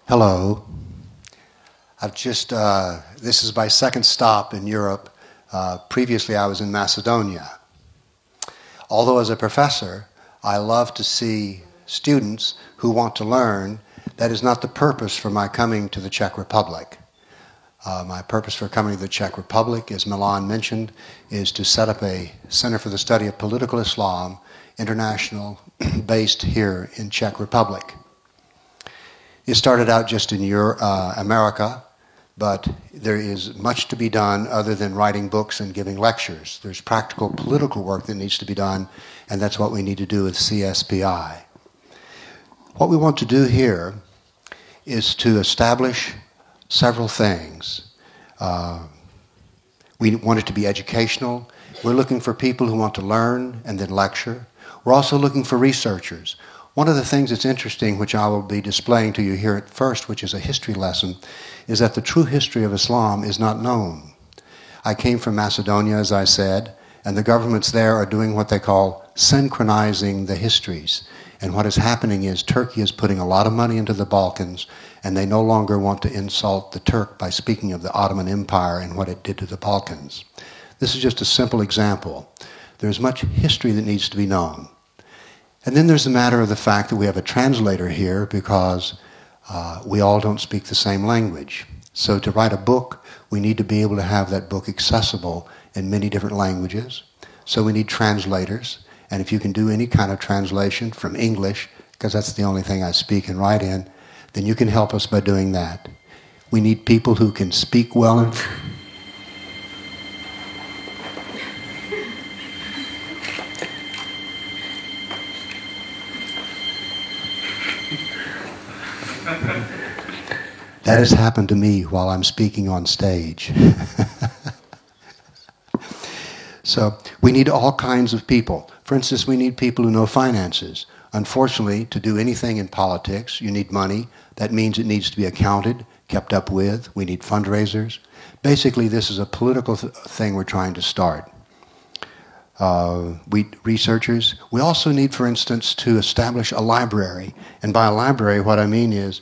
Hello. This is my second stop in Europe. Previously I was in Macedonia. Although as a professor, I love to see students who want to learn. That is not the purpose for my coming to the Czech Republic. My purpose for coming to the Czech Republic, as Milan mentioned, is to set up a Center for the Study of Political Islam, international, based here in Czech Republic. It started out just in America, but there is much to be done other than writing books and giving lectures. There's practical political work that needs to be done, and that's what we need to do with CSPI. What we want to do here is to establish several things. We want it to be educational. We're looking for people who want to learn and then lecture. We're also looking for researchers. One of the things that's interesting, which I will be displaying to you here at first, which is a history lesson, is that the true history of Islam is not known. I came from Macedonia, as I said, and the governments there are doing what they call synchronizing the histories. And what is happening is Turkey is putting a lot of money into the Balkans, and they no longer want to insult the Turk by speaking of the Ottoman Empire and what it did to the Balkans. This is just a simple example. There's much history that needs to be known. And then there's the matter of the fact that we have a translator here because we all don't speak the same language. So to write a book, we need to be able to have that book accessible in many different languages. So we need translators. And if you can do any kind of translation from English, because that's the only thing I speak and write in, then you can help us by doing that. We need people who can speak well and that has happened to me while I'm speaking on stage. So we need all kinds of people. For instance, we need people who know finances. Unfortunately, to do anything in politics, you need money. That means it needs to be accounted, kept up with. We need fundraisers. Basically, this is a political thing we're trying to start. Researchers. We also need, for instance, to establish a library. And by a library, what I mean is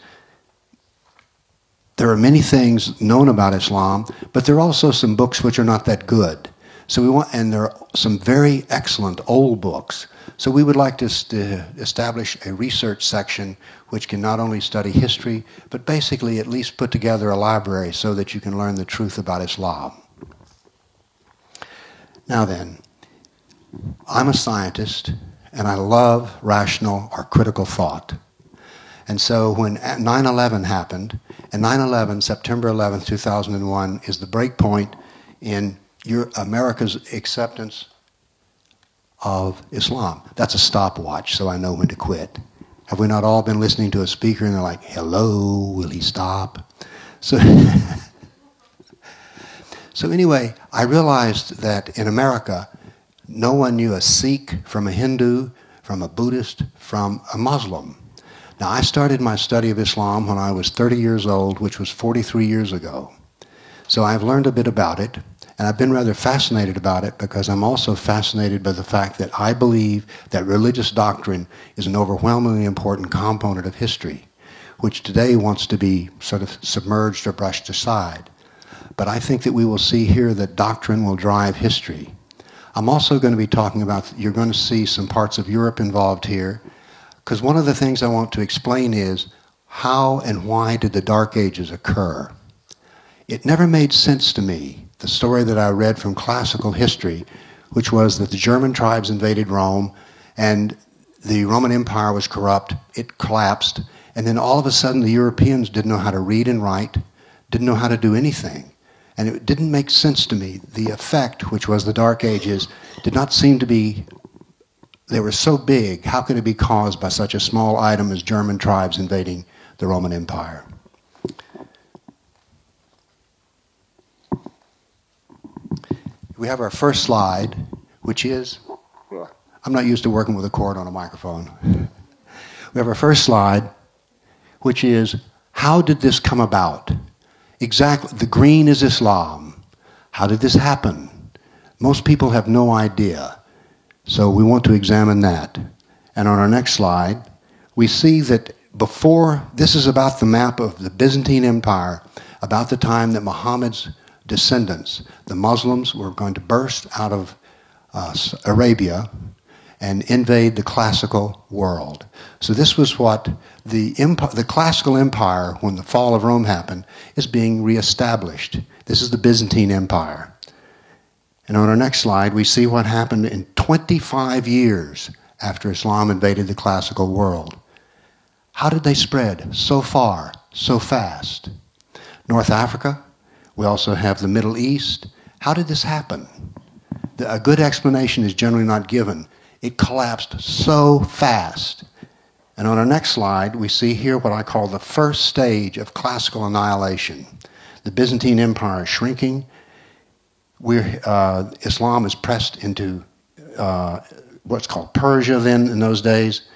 there are many things known about Islam, but there are also some books which are not that good. So we want, and there are some very excellent old books. So we would like to establish a research section which can not only study history, but basically at least put together a library so that you can learn the truth about Islam. Now then, I'm a scientist, and I love rational or critical thought. And so when 9/11 happened, and 9/11, September 11th, 2001, is the break point in America's acceptance of Islam. That's a stopwatch, so I know when to quit. Have we not all been listening to a speaker and they're like, hello, will he stop? So, so anyway, I realized that in America, no one knew a Sikh from a Hindu, from a Buddhist, from a Muslim. Now, I started my study of Islam when I was 30 years old, which was 43 years ago. So I've learned a bit about it, and I've been rather fascinated about it because I'm also fascinated by the fact that I believe that religious doctrine is an overwhelmingly important component of history, which today wants to be sort of submerged or brushed aside. But I think that we will see here that doctrine will drive history. I'm also going to be talking about, you're going to see some parts of Europe involved here, because one of the things I want to explain is how and why did the Dark Ages occur? It never made sense to me, the story that I read from classical history, which was that the German tribes invaded Rome and the Roman Empire was corrupt, it collapsed, and then all of a sudden the Europeans didn't know how to read and write, didn't know how to do anything. And it didn't make sense to me. The effect, which was the Dark Ages, did not seem to be, they were so big, how could it be caused by such a small item as German tribes invading the Roman Empire? We have our first slide, which is, I'm not used to working with a cord on a microphone. We have our first slide, which is, how did this come about? Exactly, the green is Islam. How did this happen? Most people have no idea. So we want to examine that. And on our next slide, we see that this is about the map of the Byzantine Empire, about the time that Muhammad's descendants, the Muslims, were going to burst out of Arabia and invade the classical world. So this was what the classical empire, when the fall of Rome happened, is being reestablished. This is the Byzantine Empire. And on our next slide, we see what happened in 25 years after Islam invaded the classical world. How did they spread so far, so fast? North Africa, we also have the Middle East. How did this happen? A good explanation is generally not given. It collapsed so fast. And on our next slide, we see here what I call the first stage of classical annihilation. The Byzantine Empire is shrinking. Islam is pressed into what's called Persia then in those days.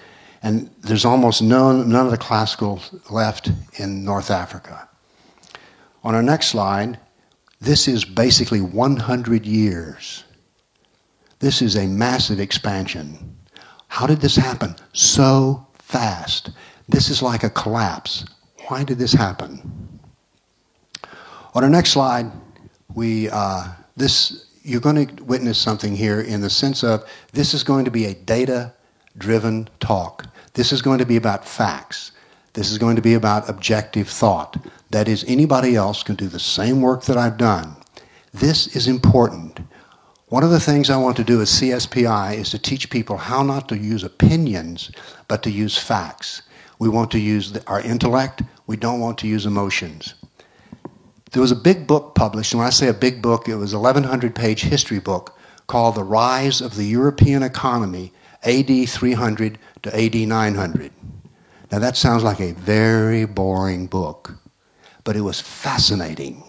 And there's almost none of the classicals left in North Africa. On our next slide, this is basically 100 years. This is a massive expansion. How did this happen so fast? This is like a collapse. Why did this happen? On our next slide, you're going to witness something here in the sense of this is going to be a data-driven talk. This is going to be about facts. This is going to be about objective thought. That is, anybody else can do the same work that I've done. This is important. One of the things I want to do as CSPI is to teach people how not to use opinions, but to use facts. We want to use our intellect. We don't want to use emotions. There was a big book published, and when I say a big book, it was a 1,100-page history book called The Rise of the European Economy, AD 300 to AD 900. Now that sounds like a very boring book, but it was fascinating.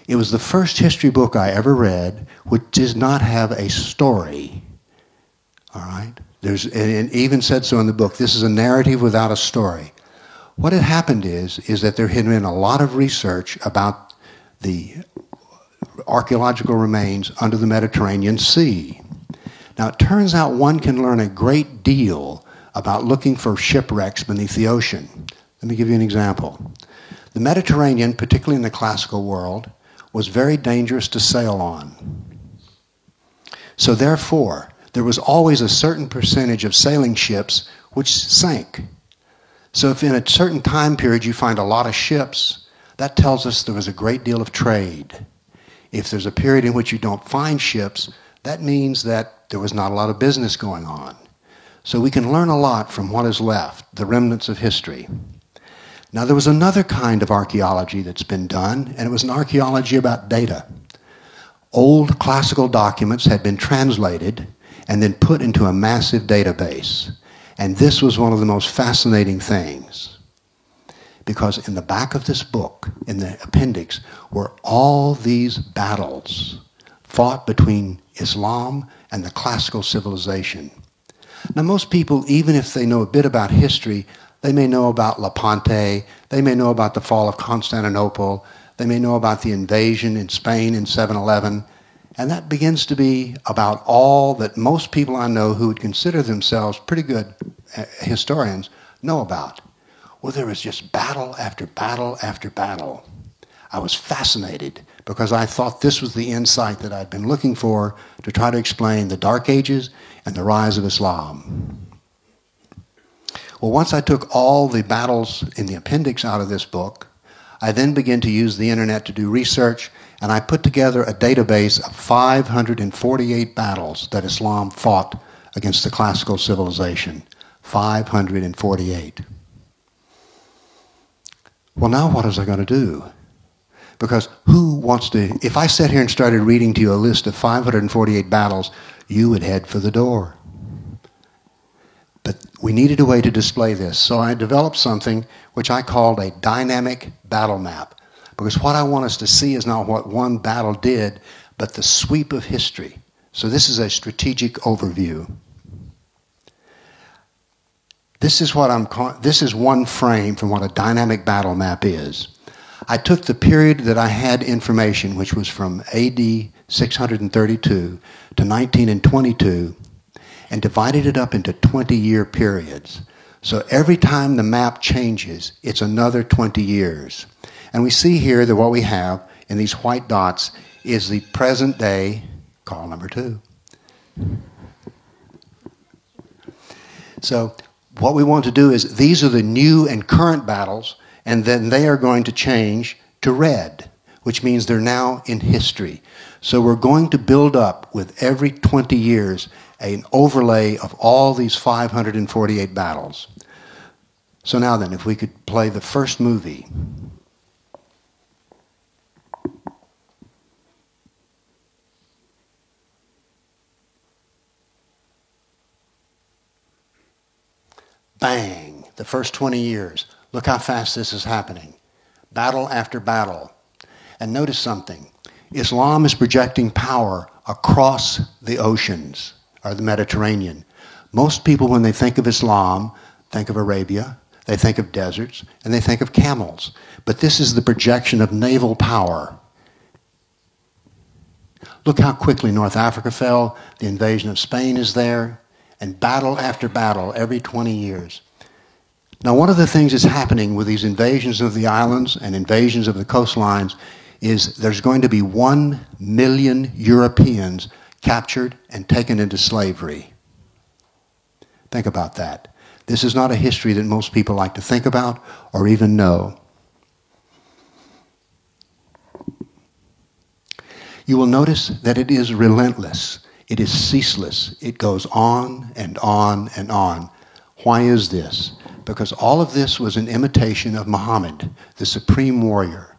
It was the first history book I ever read which did not have a story. All right? And it even said so in the book, this is a narrative without a story. What had happened is that there had been a lot of research about the archaeological remains under the Mediterranean Sea. Now it turns out one can learn a great deal about looking for shipwrecks beneath the ocean. Let me give you an example. The Mediterranean, particularly in the classical world, was very dangerous to sail on. So therefore, there was always a certain percentage of sailing ships which sank. So if in a certain time period you find a lot of ships, that tells us there was a great deal of trade. If there's a period in which you don't find ships, that means that there was not a lot of business going on. So we can learn a lot from what is left, the remnants of history. Now there was another kind of archaeology that's been done, and it was an archaeology about data. Old classical documents had been translated and then put into a massive database. And this was one of the most fascinating things. Because in the back of this book, in the appendix, were all these battles fought between Islam and the classical civilization. Now most people, even if they know a bit about history, they may know about Lepanto, they may know about the fall of Constantinople, they may know about the invasion in Spain in 711, and that begins to be about all that most people I know who would consider themselves pretty good historians know about. Well, there was just battle after battle after battle. I was fascinated because I thought this was the insight that I'd been looking for to try to explain the Dark Ages and the rise of Islam. Well, once I took all the battles in the appendix out of this book, I then began to use the internet to do research, and I put together a database of 548 battles that Islam fought against the classical civilization. 548. Well, now what was I going to do? Because who wants to, if I sat here and started reading to you a list of 548 battles, you would head for the door. But we needed a way to display this, so I developed something which I called a dynamic battle map. Because what I want us to see is not what one battle did, but the sweep of history. So this is a strategic overview. This is one frame from what a dynamic battle map is. I took the period that I had information, which was from AD 632 to 1922, and divided it up into 20-year periods. So every time the map changes, it's another 20 years. And we see here that what we have in these white dots is the present day, call number 2. So what we want to do is, these are the new and current battles, and then they are going to change to red, which means they're now in history. So we're going to build up with every 20 years an overlay of all these 548 battles. So now then, if we could play the first movie. Bang, the first 20 years. Look how fast this is happening. Battle after battle. And notice something. Islam is projecting power across the oceans, or the Mediterranean. Most people, when they think of Islam, think of Arabia, they think of deserts, and they think of camels. But this is the projection of naval power. Look how quickly North Africa fell. The invasion of Spain is there. And battle after battle every 20 years. Now, one of the things that's happening with these invasions of the islands and invasions of the coastlines is there's going to be 1 million Europeans captured and taken into slavery. Think about that. This is not a history that most people like to think about or even know. You will notice that it is relentless. It is ceaseless. It goes on and on and on. Why is this? Because all of this was an imitation of Muhammad, the supreme warrior.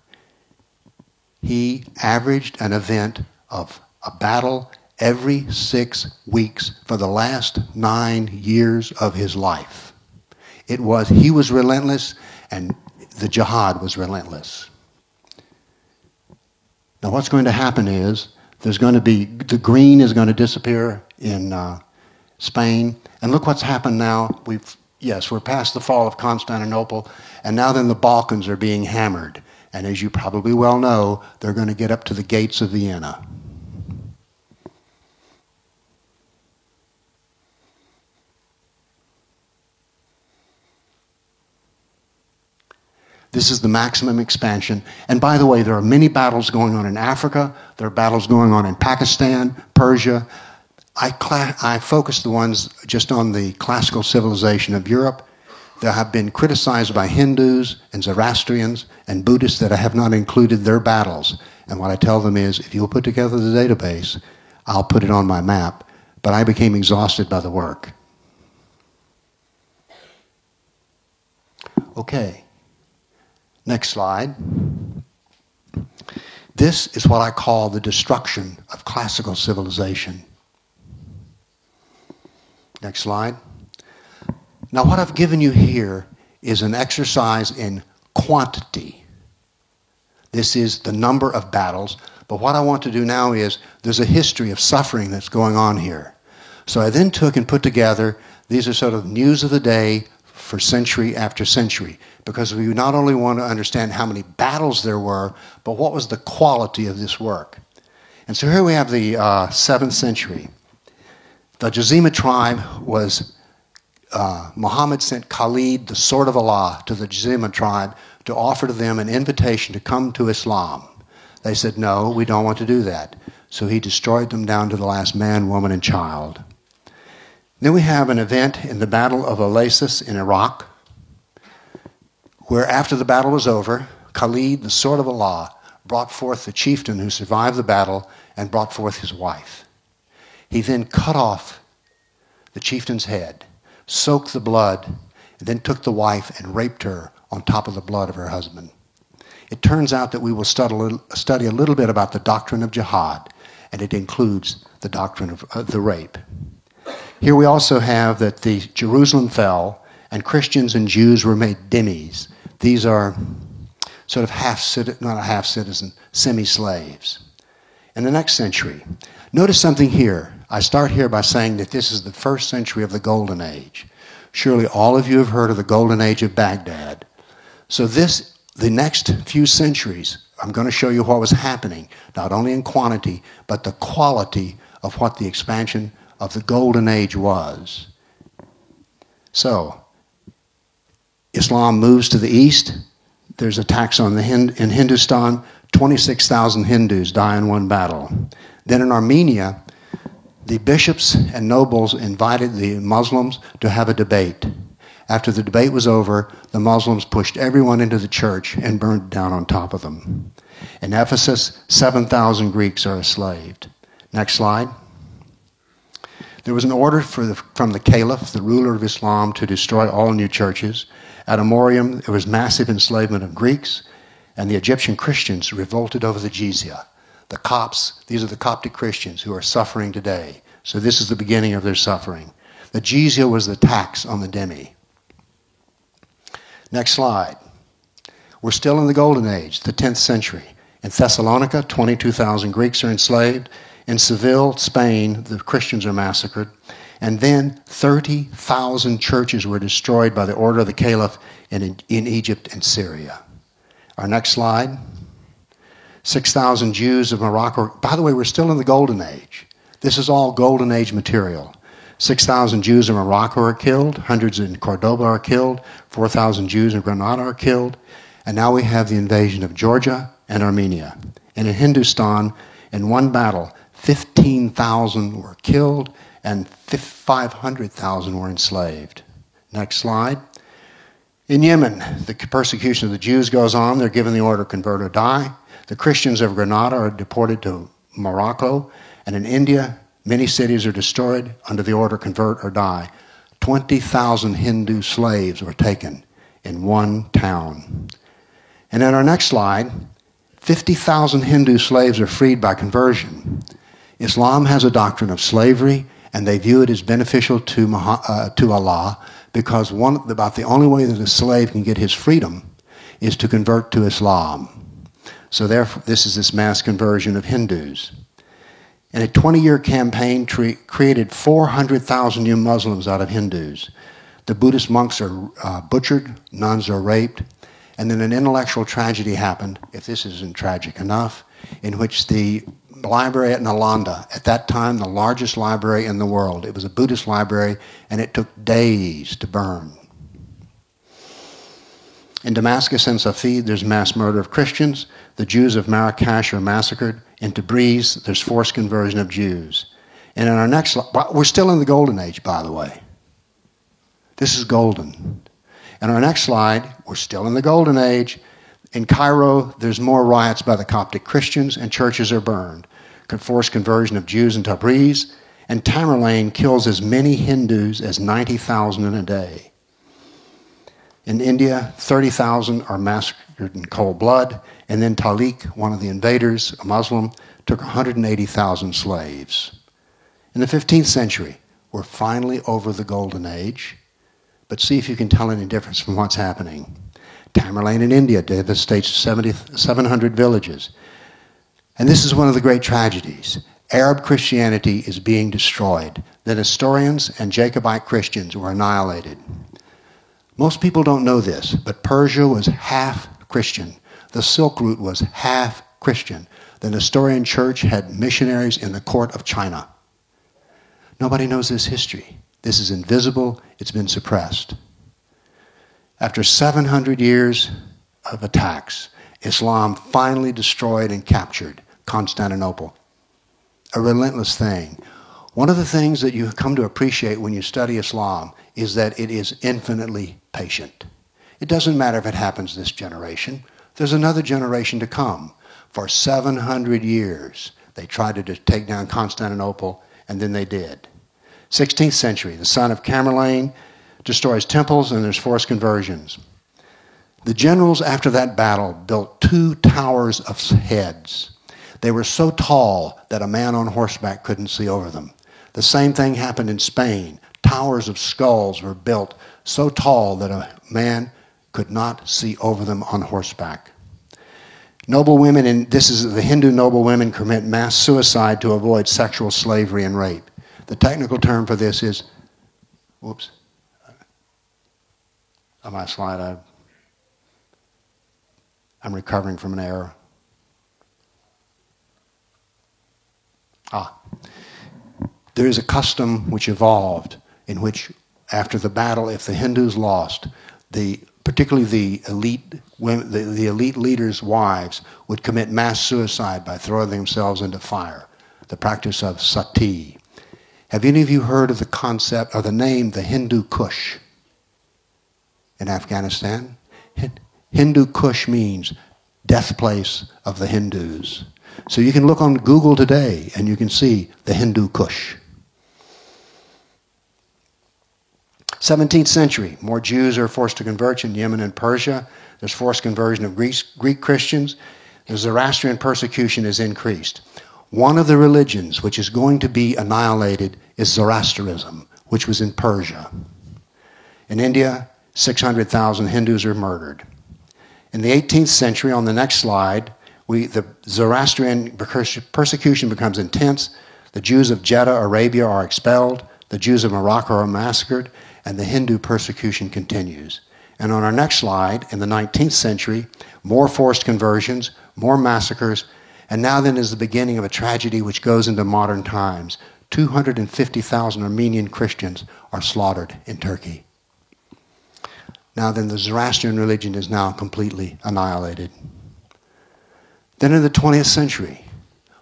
He averaged an event of a battle every 6 weeks for the last 9 years of his life. He was relentless, and the jihad was relentless. Now what's going to happen is, there's going to be, the green is going to disappear in Spain. And look what's happened now. We're past the fall of Constantinople, and now then the Balkans are being hammered. And as you probably well know, they're going to get up to the gates of Vienna. This is the maximum expansion. And by the way, there are many battles going on in Africa. There are battles going on in Pakistan, Persia. I focused the ones just on the classical civilization of Europe. They have been criticized by Hindus and Zoroastrians and Buddhists that I have not included their battles. And what I tell them is, if you'll put together the database, I'll put it on my map. But I became exhausted by the work. Okay. Next slide. This is what I call the destruction of classical civilization. Next slide. Now what I've given you here is an exercise in quantity. This is the number of battles, but what I want to do now is, there's a history of suffering that's going on here. So I then took and put together, these are sort of news of the day for century after century, because we not only want to understand how many battles there were, but what was the quality of this work. And so here we have the 7th century. The Jazima tribe was, Muhammad sent Khalid, the sword of Allah, to the Jazima tribe to offer to them an invitation to come to Islam. They said, no, we don't want to do that. So he destroyed them down to the last man, woman, and child. Then we have an event in the Battle of Oasis in Iraq, where after the battle was over, Khalid, the sword of Allah, brought forth the chieftain who survived the battle and brought forth his wife. He then cut off the chieftain's head, soaked the blood, and then took the wife and raped her on top of the blood of her husband. It turns out that we will study a little bit about the doctrine of jihad, and it includes the doctrine of the rape. Here we also have that the Jerusalem fell, and Christians and Jews were made dhimmis. These are sort of not a half-citizen, semi-slaves. In the next century, notice something here. I start here by saying that this is the 1st century of the Golden Age. Surely all of you have heard of the Golden Age of Baghdad. So the next few centuries, I'm going to show you what was happening, not only in quantity, but the quality of what the expansion of the Golden Age was. So, Islam moves to the east. There's attacks on in Hindustan. 26,000 Hindus die in one battle. Then in Armenia, the bishops and nobles invited the Muslims to have a debate. After the debate was over, the Muslims pushed everyone into the church and burned down on top of them. In Ephesus, 7,000 Greeks are enslaved. Next slide. There was an order from the Caliph, the ruler of Islam, to destroy all new churches. At Amorium, there was massive enslavement of Greeks, and the Egyptian Christians revolted over the jizya. The Copts, these are the Coptic Christians who are suffering today. So this is the beginning of their suffering. The jizya was the tax on the dhimmi. Next slide. We're still in the Golden Age, the 10th century. In Thessalonica, 22,000 Greeks are enslaved. In Seville, Spain, the Christians are massacred. And then 30,000 churches were destroyed by the order of the Caliph in Egypt and Syria. Our next slide. 6,000 Jews of Morocco. By the way, we're still in the Golden Age. This is all Golden Age material. 6,000 Jews in Morocco are killed. Hundreds in Cordoba are killed. 4,000 Jews in Granada are killed. And now we have the invasion of Georgia and Armenia. And in Hindustan, in one battle, 15,000 were killed and 500,000 were enslaved. Next slide. In Yemen, the persecution of the Jews goes on. They're given the order, convert or die. The Christians of Granada are deported to Morocco. And in India, many cities are destroyed under the order, convert or die. 20,000 Hindu slaves were taken in one town. And in our next slide, 50,000 Hindu slaves are freed by conversion. Islam has a doctrine of slavery, and they view it as beneficial to Allah, because about the only way that a slave can get his freedom is to convert to Islam. So therefore, this is this mass conversion of Hindus. And a 20-year campaign created 400,000 new Muslims out of Hindus. The Buddhist monks are butchered, nuns are raped, and then an intellectual tragedy happened, if this isn't tragic enough, in which the library at Nalanda, at that time the largest library in the world, it was a Buddhist library, and it took days to burn. In Damascus and Safed, there's mass murder of Christians. The Jews of Marrakesh are massacred. In Tabriz, there's forced conversion of Jews. And in our next slide, we're still in the Golden Age, by the way. This is golden. In our next slide, we're still in the Golden Age. In Cairo, there's more riots by the Coptic Christians, and churches are burned. Forced conversion of Jews in Tabriz. And Tamerlane kills as many Hindus as 90,000 in a day. In India, 30,000 are massacred in cold blood, and then Talik, one of the invaders, a Muslim, took 180,000 slaves. In the 15th century, we're finally over the Golden Age, but see if you can tell any difference from what's happening. Tamerlane in India devastates 700 villages. And this is one of the great tragedies. Arab Christianity is being destroyed. The Nestorians and Jacobite Christians were annihilated. Most people don't know this, but Persia was half Christian. The Silk Route was half Christian. The Nestorian church had missionaries in the court of China. Nobody knows this history. This is invisible. It's been suppressed. After 700 years of attacks, Islam finally destroyed and captured Constantinople. A relentless thing. One of the things that you come to appreciate when you study Islam is that it is infinitely patient. It doesn't matter if it happens this generation. There's another generation to come. For 700 years, they tried to take down Constantinople, and then they did. 16th century, the son of Tamerlane destroys temples, and there's forced conversions. The generals after that battle built 2 towers of heads. They were so tall that a man on horseback couldn't see over them. The same thing happened in Spain. Towers of skulls were built so tall that a man could not see over them on horseback. Noble women, and this is the Hindu noble women, commit mass suicide to avoid sexual slavery and rape. The technical term for this is, whoops, on my slide, I'm recovering from an error. There is a custom which evolved in which, after the battle, if the Hindus lost, the particularly the elite women, the elite leaders' wives, would commit mass suicide by throwing themselves into fire, the practice of sati. Have any of you heard of the concept, or the name, the Hindu Kush in Afghanistan? Hindu Kush means death place of the Hindus. So you can look on Google today and you can see the Hindu Kush. 17th century, more Jews are forced to convert in Yemen and Persia. There's forced conversion of Greek Christians. The Zoroastrian persecution is increased. One of the religions which is going to be annihilated is Zoroastrianism, which was in Persia. In India, 600,000 Hindus are murdered. In the 18th century, on the next slide, the Zoroastrian persecution becomes intense. The Jews of Jeddah, Arabia are expelled. The Jews of Morocco are massacred. And the Hindu persecution continues. And on our next slide, in the 19th century, more forced conversions, more massacres, and now then is the beginning of a tragedy which goes into modern times. 250,000 Armenian Christians are slaughtered in Turkey. Now then, the Zoroastrian religion is now completely annihilated. Then in the 20th century,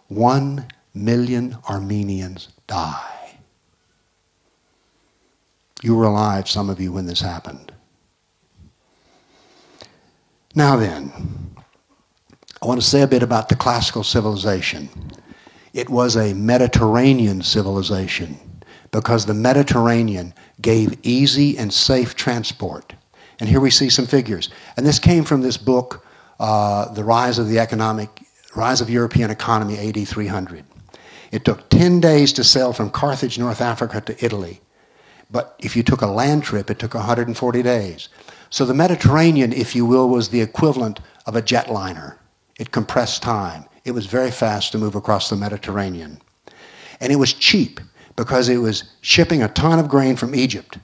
1 million Armenians die. You were alive, some of you, when this happened. Now then, I want to say a bit about the classical civilization. It was a Mediterranean civilization because the Mediterranean gave easy and safe transport. And here we see some figures. And this came from this book, The Rise of European Economy, AD 300. It took 10 days to sail from Carthage, North Africa, to Italy. But if you took a land trip, it took 140 days. So the Mediterranean, if you will, was the equivalent of a jetliner. It compressed time. It was very fast to move across the Mediterranean. And it was cheap because it was shipping a ton of grain from Egypt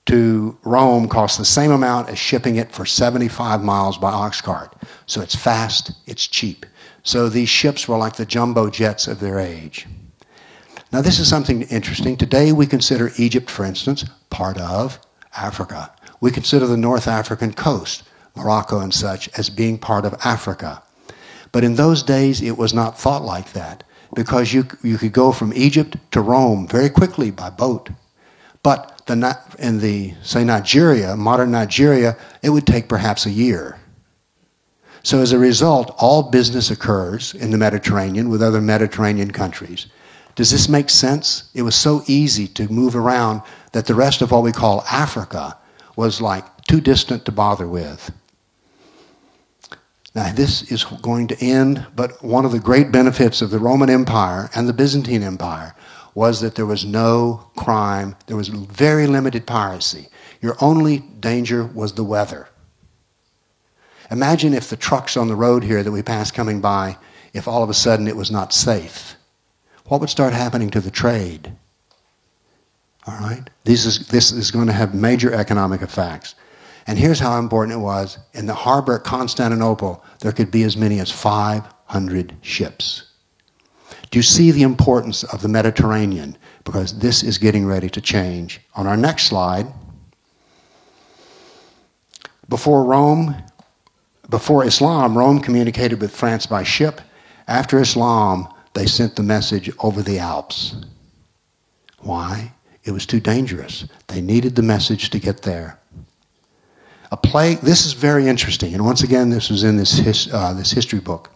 to Rome cost the same amount as shipping it for 75 miles by ox cart. So it's fast, it's cheap. So these ships were like the jumbo jets of their age. Now this is something interesting. Today we consider Egypt, for instance, part of Africa. We consider the North African coast, Morocco and such, as being part of Africa. But in those days it was not thought like that because you could go from Egypt to Rome very quickly by boat. But in say Nigeria, modern Nigeria, it would take perhaps a year. So as a result, all business occurs in the Mediterranean with other Mediterranean countries. Does this make sense? It was so easy to move around that the rest of what we call Africa was like too distant to bother with. Now this is going to end, but one of the great benefits of the Roman Empire and the Byzantine Empire was that there was no crime, there was very limited piracy. Your only danger was the weather. Imagine if the trucks on the road here that we pass coming by, if all of a sudden it was not safe. What would start happening to the trade? All right? This is going to have major economic effects. And here's how important it was. In the harbor at Constantinople, there could be as many as 500 ships. Do you see the importance of the Mediterranean? Because this is getting ready to change. On our next slide, before Islam, Rome communicated with France by ship. After Islam, they sent the message over the Alps. Why? It was too dangerous. They needed the message to get there. A plague, this is very interesting, and once again, this was in this history book.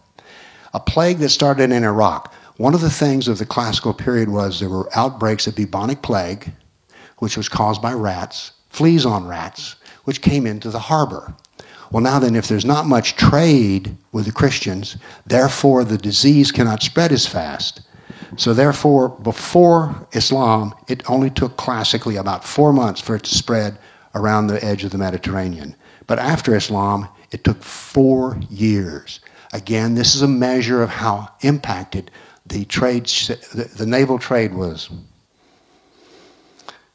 A plague that started in Iraq. One of the things of the classical period was there were outbreaks of bubonic plague, which was caused by rats, fleas on rats, which came into the harbor. Well, now then, if there's not much trade with the Christians, therefore the disease cannot spread as fast. So therefore, before Islam, it only took classically about 4 months for it to spread around the edge of the Mediterranean. But after Islam, it took 4 years. Again, this is a measure of how impacted the naval trade was.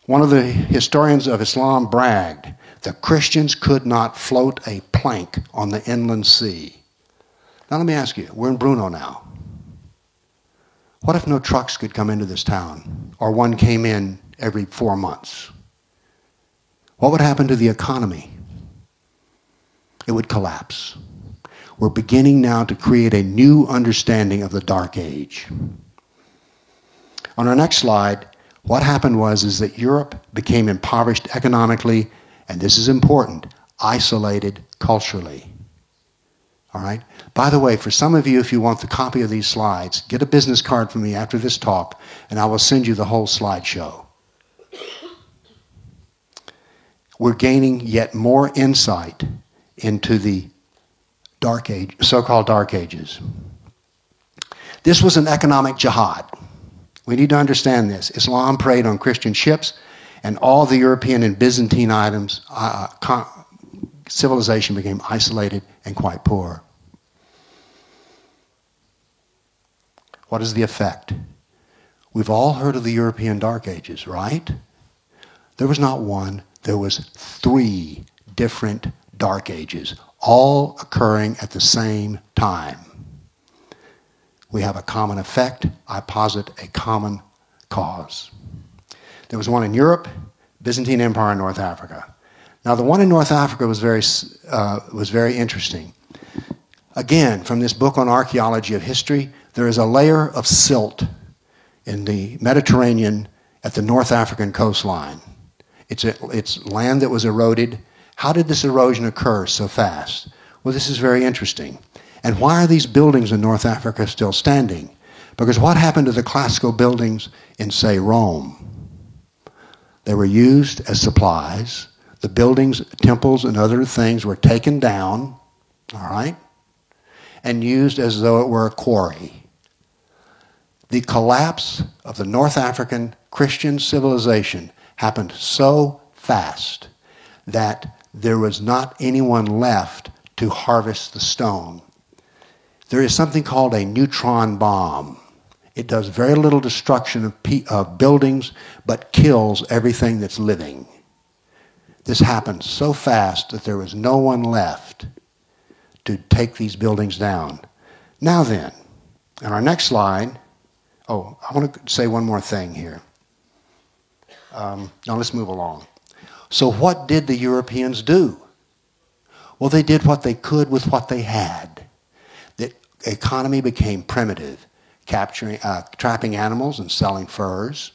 One of the historians of Islam bragged, the Christians could not float a plank on the inland sea. Now let me ask you, we're in Bruno now. What if no trucks could come into this town, or one came in every 4 months? What would happen to the economy? it would collapse. We're beginning now to create a new understanding of the Dark Age. On our next slide, what happened is that Europe became impoverished economically, and this is important, isolated culturally. All right? By the way, for some of you, if you want the copy of these slides, get a business card from me after this talk, and I will send you the whole slideshow. We're gaining yet more insight into the Dark Age, so-called Dark Ages. This was an economic jihad. We need to understand this. Islam preyed on Christian ships, and all the European and Byzantine items, civilization became isolated and quite poor. What is the effect? We've all heard of the European Dark Ages, right? There was not one, there was 3 different Dark Ages, all occurring at the same time. We have a common effect. I posit a common cause. There was one in Europe, Byzantine Empire in North Africa. Now, the one in North Africa was very interesting. Again, from this book on archaeology of history, there is a layer of silt in the Mediterranean at the North African coastline. It's land that was eroded. How did this erosion occur so fast? Well, this is very interesting. And why are these buildings in North Africa still standing? Because what happened to the classical buildings in, say, Rome? They were used as supplies. The buildings, temples, and other things were taken down, all right, and used as though it were a quarry. The collapse of the North African Christian civilization happened so fast that there was not anyone left to harvest the stone. There is something called a neutron bomb. It does very little destruction of buildings, but kills everything that's living. This happened so fast that there was no one left to take these buildings down. Now then, on our next slide, I want to say one more thing here. Now let's move along. So what did the Europeans do? Well, they did what they could with what they had. The economy became primitive, trapping animals and selling furs.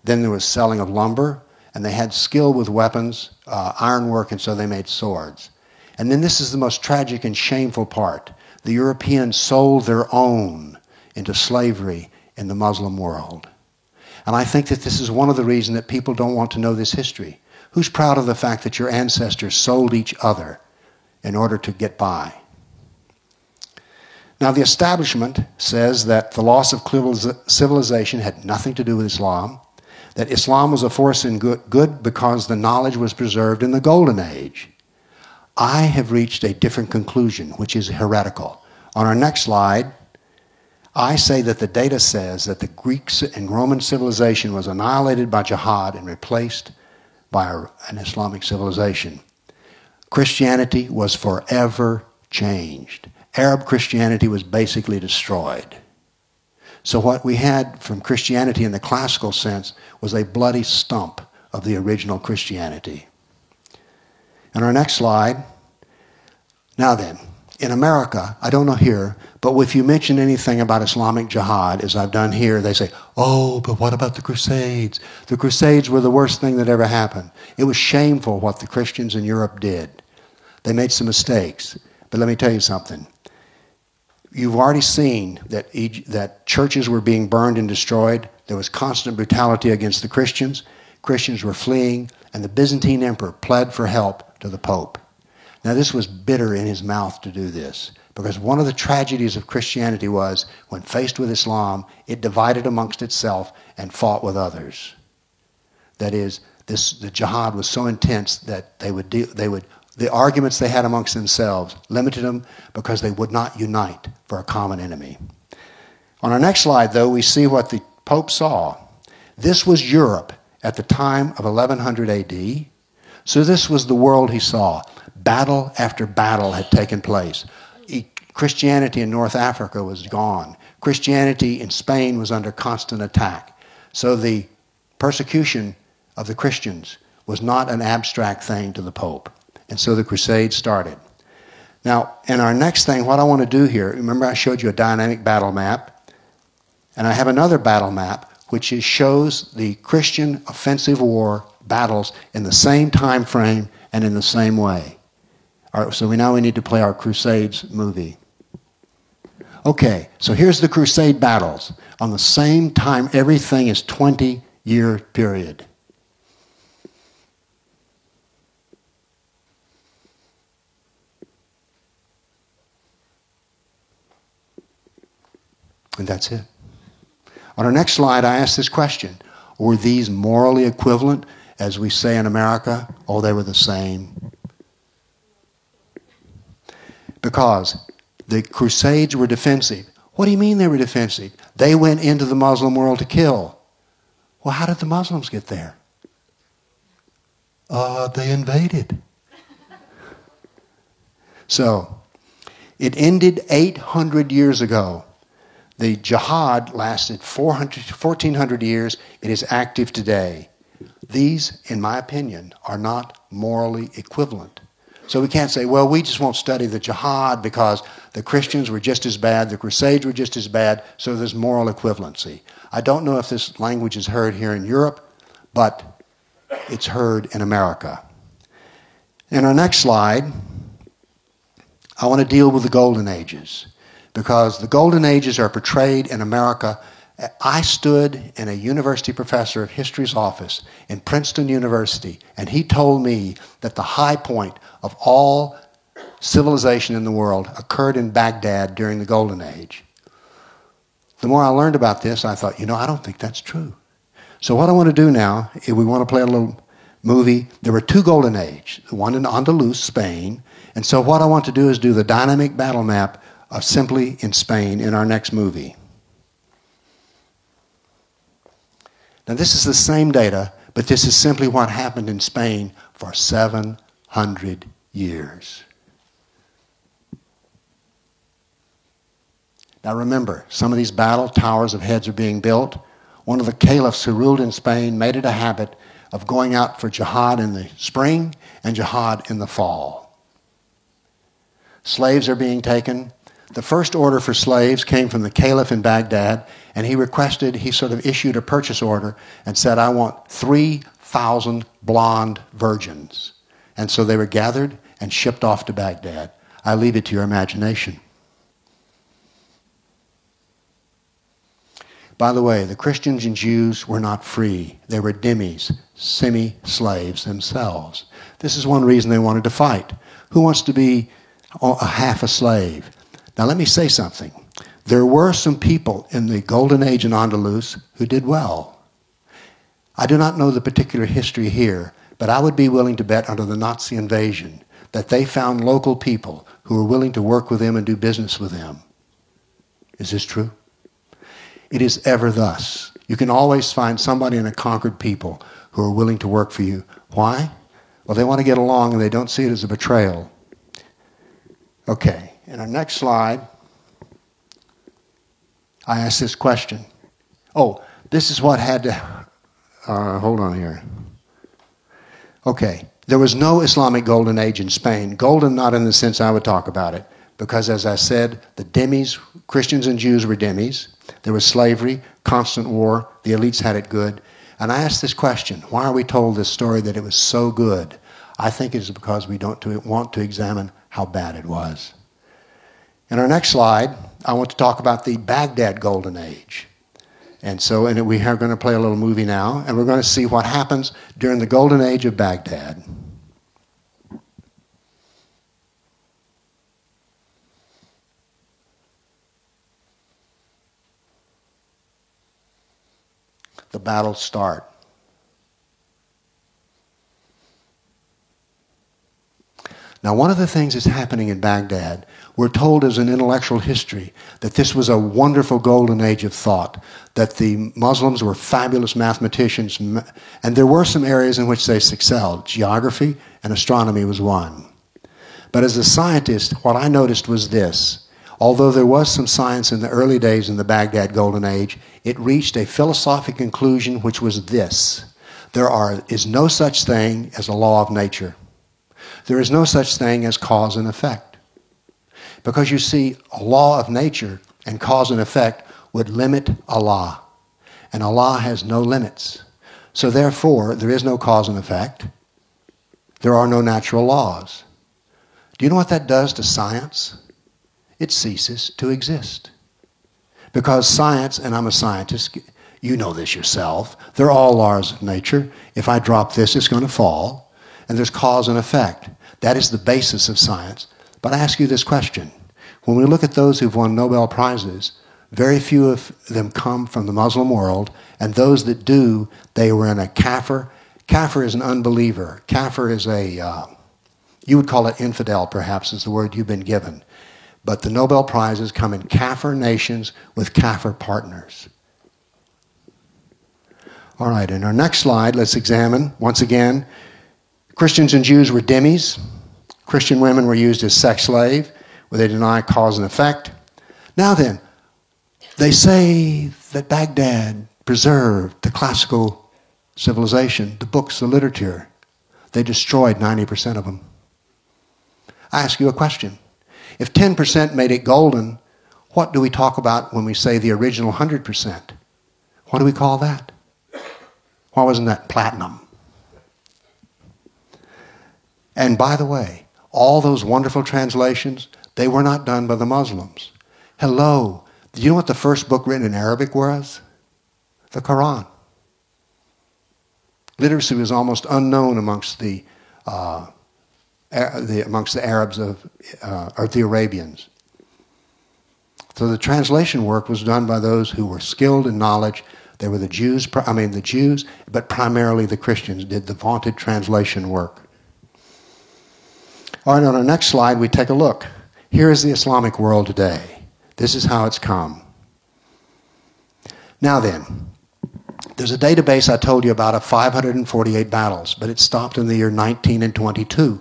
Then there was selling of lumber, and they had skill with weapons, ironwork, and so they made swords. And then this is the most tragic and shameful part. The Europeans sold their own into slavery in the Muslim world. And I think that this is one of the reasons that people don't want to know this history. Who's proud of the fact that your ancestors sold each other in order to get by? Now, the establishment says that the loss of civilization had nothing to do with Islam, that Islam was a force in good because the knowledge was preserved in the Golden Age. I have reached a different conclusion, which is heretical. On our next slide, I say that the data says that the Greek and Roman civilization was annihilated by jihad and replaced by an Islamic civilization. Christianity was forever changed. Arab Christianity was basically destroyed. So what we had from Christianity in the classical sense was a bloody stump of the original Christianity. On our next slide, now then, in America, I don't know here, but if you mention anything about Islamic jihad, as I've done here, they say, oh, but what about the Crusades? The Crusades were the worst thing that ever happened. It was shameful what the Christians in Europe did. They made some mistakes. But let me tell you something. You've already seen that churches were being burned and destroyed. There was constant brutality against the Christians. Christians were fleeing, and the Byzantine emperor pled for help to the Pope. Now, this was bitter in his mouth to do this, because one of the tragedies of Christianity was, when faced with Islam, it divided amongst itself and fought with others. That is, the jihad was so intense that the arguments they had amongst themselves limited them because they would not unite for a common enemy. On our next slide, though, we see what the Pope saw. This was Europe at the time of 1100 AD. So this was the world he saw. Battle after battle had taken place. Christianity in North Africa was gone. Christianity in Spain was under constant attack. So the persecution of the Christians was not an abstract thing to the Pope. And so the Crusades started. Now, in our next thing, what I want to do here, remember I showed you a dynamic battle map, and I have another battle map which shows the Christian offensive war battles in the same time frame and in the same way. All right, so now we need to play our Crusades movie. Okay, so here's the Crusade battles. On the same time, everything is 20-year period. And that's it. On our next slide, I asked this question. Were these morally equivalent, as we say in America? Oh, they were the same. Because the Crusades were defensive. What do you mean they were defensive? They went into the Muslim world to kill. Well, how did the Muslims get there? They invaded. So, it ended 800 years ago. The jihad lasted 1,400 years. It is active today. These, in my opinion, are not morally equivalent. So we can't say, well, we just won't study the jihad because the Christians were just as bad, the Crusades were just as bad, so there's moral equivalency. I don't know if this language is heard here in Europe, but it's heard in America. In our next slide, I want to deal with the Golden Ages, because the Golden Ages are portrayed in America. I stood in a university professor of history's office in Princeton University, and he told me that the high point of all civilization in the world occurred in Baghdad during the Golden Age. The more I learned about this, I thought, I don't think that's true. So what I want to do now, if we want to play a little movie, there were two Golden Ages, the one in Andalus, Spain, and so what I want to do is do the dynamic battle map of simply in Spain in our next movie. Now this is the same data, but this is simply what happened in Spain for 700 years. Now remember, some of these battle towers of heads are being built. One of the caliphs who ruled in Spain made it a habit of going out for jihad in the spring and jihad in the fall. Slaves are being taken. The first order for slaves came from the caliph in Baghdad, and he sort of issued a purchase order and said, I want 3,000 blonde virgins. And so they were gathered and shipped off to Baghdad. I leave it to your imagination. By the way, the Christians and Jews were not free. They were dhimmis, semi-slaves themselves. This is one reason they wanted to fight. Who wants to be a half a slave? Now let me say something. There were some people in the Golden Age in Andalus who did well. I do not know the particular history here, but I would be willing to bet under the Nazi invasion that they found local people who were willing to work with them and do business with them. Is this true? It is ever thus. You can always find somebody in a conquered people who are willing to work for you. Why? Well, they want to get along and they don't see it as a betrayal. Okay. In our next slide, I asked this question. Oh, this is what had to... hold on here. Okay. There was no Islamic Golden Age in Spain. Golden not in the sense I would talk about it. Because as I said, the dhimmis, Christians and Jews were dhimmis. There was slavery, constant war. The elites had it good. And I asked this question. Why are we told this story that it was so good? I think it is because we don't want to examine how bad it was. In our next slide, I want to talk about the Baghdad Golden Age. And we are going to play a little movie now, and we're going to see what happens during the Golden Age of Baghdad. The battles start. Now, one of the things that's happening in Baghdad, we're told as an intellectual history that this was a wonderful golden age of thought, that the Muslims were fabulous mathematicians, and there were some areas in which they excelled. Geography and astronomy was one. But as a scientist, what I noticed was this. Although there was some science in the early days in the Baghdad Golden Age, it reached a philosophic conclusion which was this. There is no such thing as a law of nature. There is no such thing as cause and effect. Because you see, a law of nature and cause and effect would limit Allah. And Allah has no limits. So therefore, there is no cause and effect. There are no natural laws. Do you know what that does to science? It ceases to exist. Because science, and I'm a scientist, you know this yourself, they're all laws of nature. If I drop this, it's going to fall. And there's cause and effect. That is the basis of science. But I ask you this question. When we look at those who've won Nobel Prizes, very few of them come from the Muslim world, and those that do, they were in a kafir. Kafir is an unbeliever. Kafir is a, you would call it infidel, perhaps, is the word you've been given. But the Nobel Prizes come in kafir nations with kafir partners. All right, in our next slide, let's examine, once again, Christians and Jews were dhimmis. Christian women were used as sex slave, where they deny cause and effect. Now then, they say that Baghdad preserved the classical civilization, the books, the literature. They destroyed 90% of them. I ask you a question. If 10% made it golden, what do we talk about when we say the original 100%? What do we call that? Why wasn't that platinum? And by the way, all those wonderful translations, they were not done by the Muslims. Hello. Do you know what the first book written in Arabic was? The Quran. Literacy was almost unknown amongst the Arabs or the Arabians. So the translation work was done by those who were skilled in knowledge. They were the Jews, but primarily the Christians did the vaunted translation work. All right, on our next slide, we take a look. Here is the Islamic world today. This is how it's come. Now then, there's a database I told you about of 548 battles, but it stopped in the year 1922.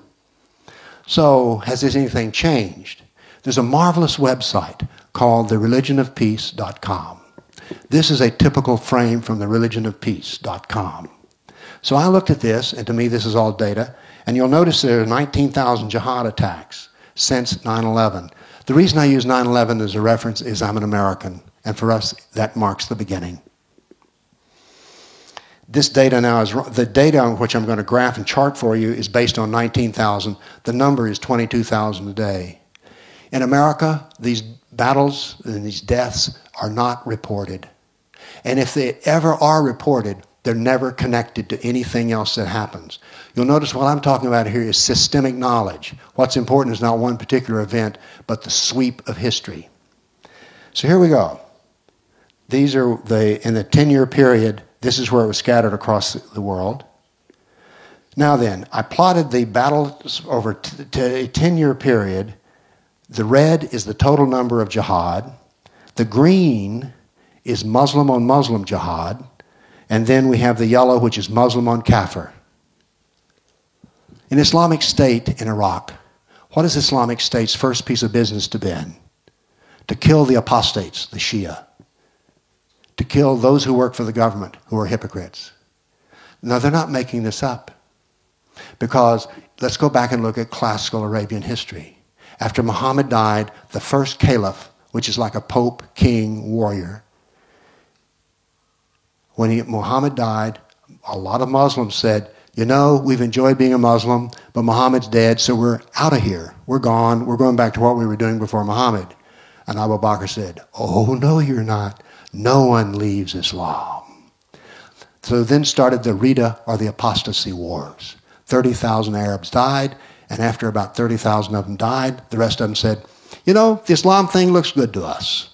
So, has anything changed? There's a marvelous website called thereligionofpeace.com. This is a typical frame from thereligionofpeace.com. So I looked at this, and to me this is all data, and you'll notice there are 19,000 jihad attacks since 9/11. The reason I use 9/11 as a reference is I'm an American, and for us that marks the beginning. This data now is, the data on which I'm going to graph and chart for you is based on 19,000. The number is 22,000 a day. In America, these battles and these deaths are not reported. And if they ever are reported, they're never connected to anything else that happens. You'll notice what I'm talking about here is systemic knowledge. What's important is not one particular event, but the sweep of history. So here we go. These are in the 10-year period, this is where it was scattered across the world. Now then, I plotted the battles over a 10-year period. The red is the total number of jihad. The green is Muslim on Muslim jihad. And then we have the yellow, which is Muslim on Kafir. In Islamic State in Iraq, what is Islamic State's first piece of business to be? To kill the apostates, the Shia. To kill those who work for the government, who are hypocrites. Now, they're not making this up. Because let's go back and look at classical Arabian history. After Muhammad died, the first caliph, which is like a pope, king, warrior, when Muhammad died, a lot of Muslims said, you know, we've enjoyed being a Muslim, but Muhammad's dead, so we're out of here. We're gone. We're going back to what we were doing before Muhammad. And Abu Bakr said, oh, no, you're not. No one leaves Islam. So then started the Ridda, or the apostasy wars. 30,000 Arabs died, and after about 30,000 of them died, the rest of them said, you know, the Islam thing looks good to us.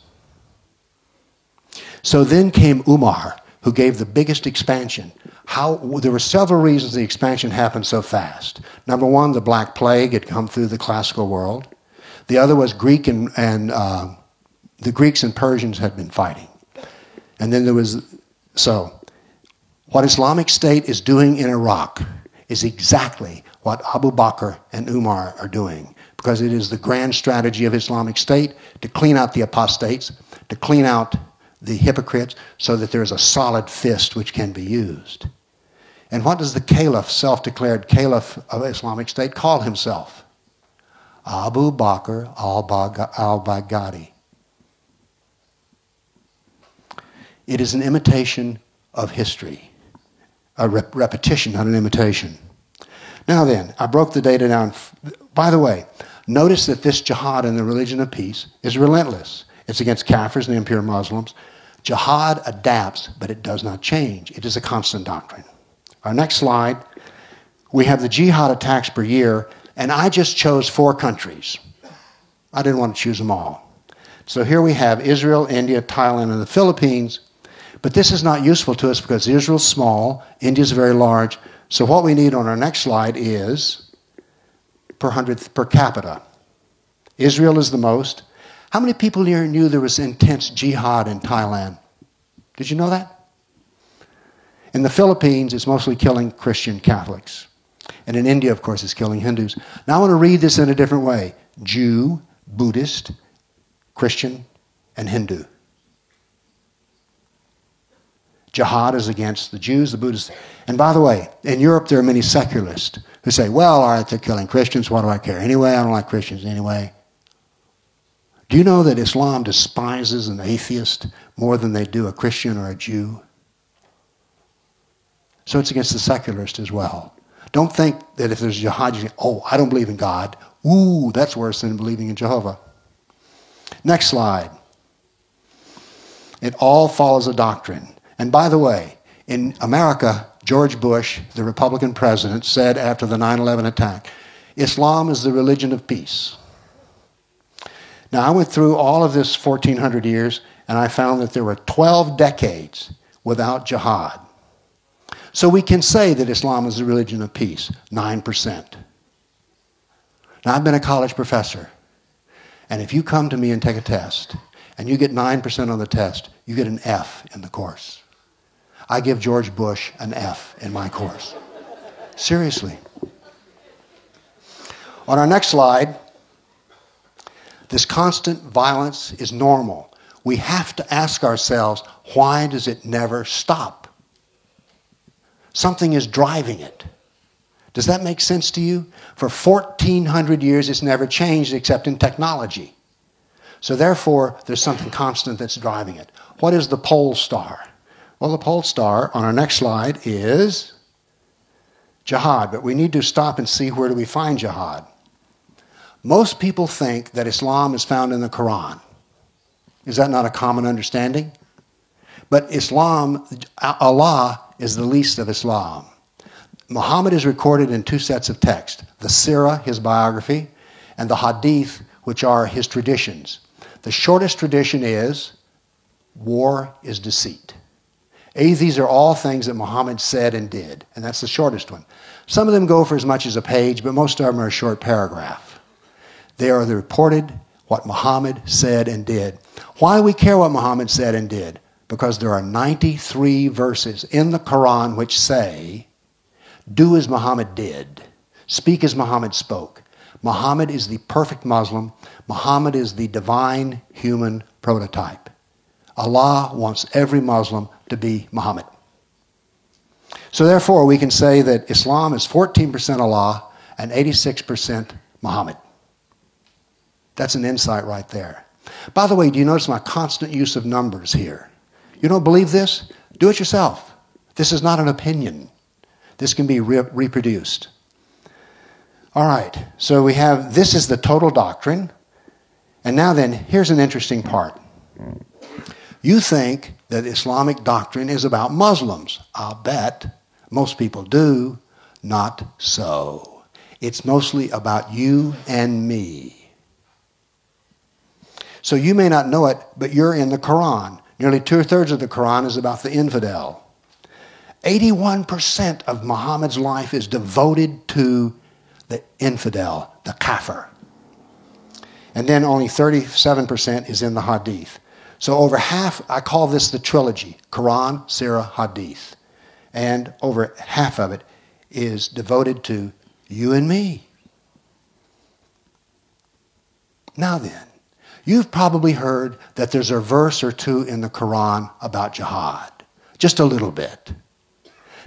So then came Umar, who gave the biggest expansion. There were several reasons the expansion happened so fast. Number one, the Black Plague had come through the classical world. The other was Greek and the Greeks and Persians had been fighting. And then there was, so what Islamic State is doing in Iraq is exactly what Abu Bakr and Umar are doing, because it is the grand strategy of Islamic State to clean out the apostates, to clean out the hypocrites, so that there is a solid fist which can be used. And what does the caliph, self-declared caliph of Islamic State, call himself? Abu Bakr al-Baghdadi. It is an imitation of history, a repetition, not an imitation. Now then, I broke the data down. By the way, notice that this jihad in the religion of peace is relentless. It's against Kafirs and impure Muslims. Jihad adapts, but it does not change. It is a constant doctrine. Our next slide, we have the jihad attacks per year, and I just chose 4 countries. I didn't want to choose them all. So here we have Israel, India, Thailand, and the Philippines. But this is not useful to us because Israel's small, India's very large. So what we need on our next slide is per capita. Israel is the most. How many people here knew there was intense jihad in Thailand? Did you know that? In the Philippines, it's mostly killing Christian Catholics. And in India, of course, it's killing Hindus. Now I want to read this in a different way. Jew, Buddhist, Christian, and Hindu. Jihad is against the Jews, the Buddhists. And by the way, in Europe there are many secularists who say, well, all right, they're killing Christians, what do I care? Anyway, I don't like Christians anyway. Do you know that Islam despises an atheist more than they do a Christian or a Jew? So it's against the secularist as well. Don't think that if there's jihad, you say, oh, I don't believe in God. Ooh, that's worse than believing in Jehovah. Next slide. It all follows a doctrine. And by the way, in America, George Bush, the Republican president, said after the 9/11 attack, Islam is the religion of peace. Now, I went through all of this 1,400 years, and I found that there were 12 decades without jihad. So we can say that Islam is the religion of peace, 9%. Now, I've been a college professor, and if you come to me and take a test, and you get 9% on the test, you get an F in the course. I give George Bush an F in my course. Seriously. On our next slide, this constant violence is normal. We have to ask ourselves, why does it never stop? Something is driving it. Does that make sense to you? For 1,400 years, it's never changed except in technology. So therefore, there's something constant that's driving it. What is the pole star? Well, the pole star on our next slide is jihad, but we need to stop and see where do we find jihad. Most people think that Islam is found in the Quran. Is that not a common understanding? But Islam, Allah is the least of Islam. Muhammad is recorded in 2 sets of text, the Sirah, his biography, and the Hadith, which are his traditions. The shortest tradition is, war is deceit. These are all things that Muhammad said and did, and that's the shortest one. Some of them go for as much as a page, but most of them are a short paragraph. They are the reported what Muhammad said and did. Why do we care what Muhammad said and did? Because there are 93 verses in the Quran which say, do as Muhammad did, speak as Muhammad spoke. Muhammad is the perfect Muslim. Muhammad is the divine human prototype. Allah wants every Muslim to be Muhammad. So therefore, we can say that Islam is 14% Allah and 86% Muhammad. That's an insight right there. By the way, do you notice my constant use of numbers here? You don't believe this? Do it yourself. This is not an opinion. This can be reproduced. All right, so we have, this is the total doctrine. And now then, here's an interesting part. You think that Islamic doctrine is about Muslims. I'll bet most people do. Not so. It's mostly about you and me. So you may not know it, but you're in the Quran. Nearly 2/3 of the Quran is about the infidel. 81% of Muhammad's life is devoted to the infidel, the kafir. And then only 37% is in the hadith. So over half, I call this the trilogy, Quran, Sirah, Hadith. And over half of it is devoted to you and me. Now then, you've probably heard that there's a verse or two in the Quran about jihad. Just a little bit.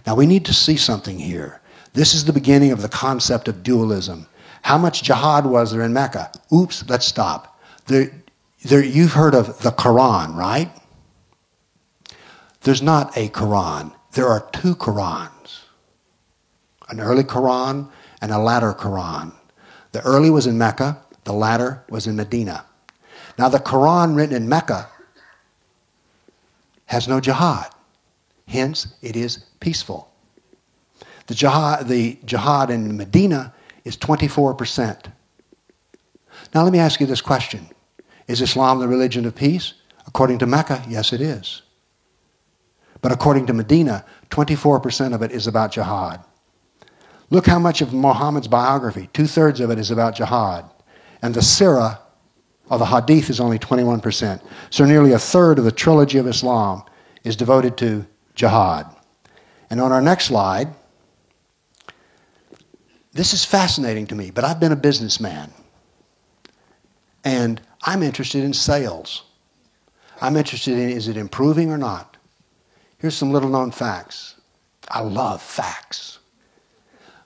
Now we need to see something here. This is the beginning of the concept of dualism. How much jihad was there in Mecca? Oops, let's stop. You've heard of the Quran, right? There's not a Quran. There are two Qurans. An early Quran and a latter Quran. The early was in Mecca. The latter was in Medina. Now the Quran written in Mecca has no jihad. Hence, it is peaceful. The jihad in Medina is 24%. Now let me ask you this question. Is Islam the religion of peace? According to Mecca, yes it is. But according to Medina, 24% of it is about jihad. Look how much of Muhammad's biography, 2/3 of it is about jihad. And the Sirah, or the Hadith, is only 21%. So nearly 1/3 of the trilogy of Islam is devoted to jihad. And on our next slide, this is fascinating to me, but I've been a businessman. And I'm interested in sales. I'm interested in, is it improving or not? Here's some little known facts. I love facts.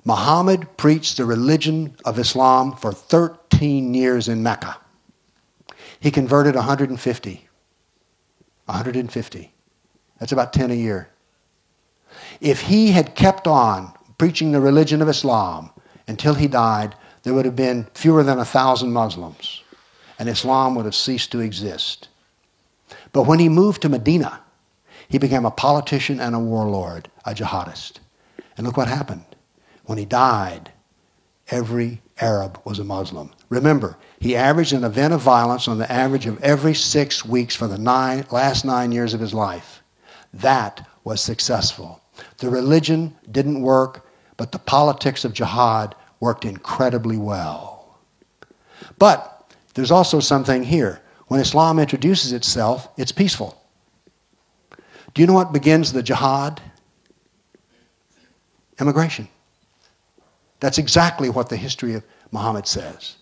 Muhammad preached the religion of Islam for 13 years in Mecca. He converted 150. 150. That's about 10 a year. If he had kept on preaching the religion of Islam until he died, there would have been fewer than 1,000 Muslims, and Islam would have ceased to exist. But when he moved to Medina, he became a politician and a warlord, a jihadist. And look what happened. When he died, every Arab was a Muslim. Remember, he averaged an event of violence on the average of every 6 weeks for the last 9 years of his life. That was successful. The religion didn't work, but the politics of jihad worked incredibly well. But there's also something here. When Islam introduces itself, it's peaceful. Do you know what begins the jihad? Immigration. That's exactly what the history of Muhammad says.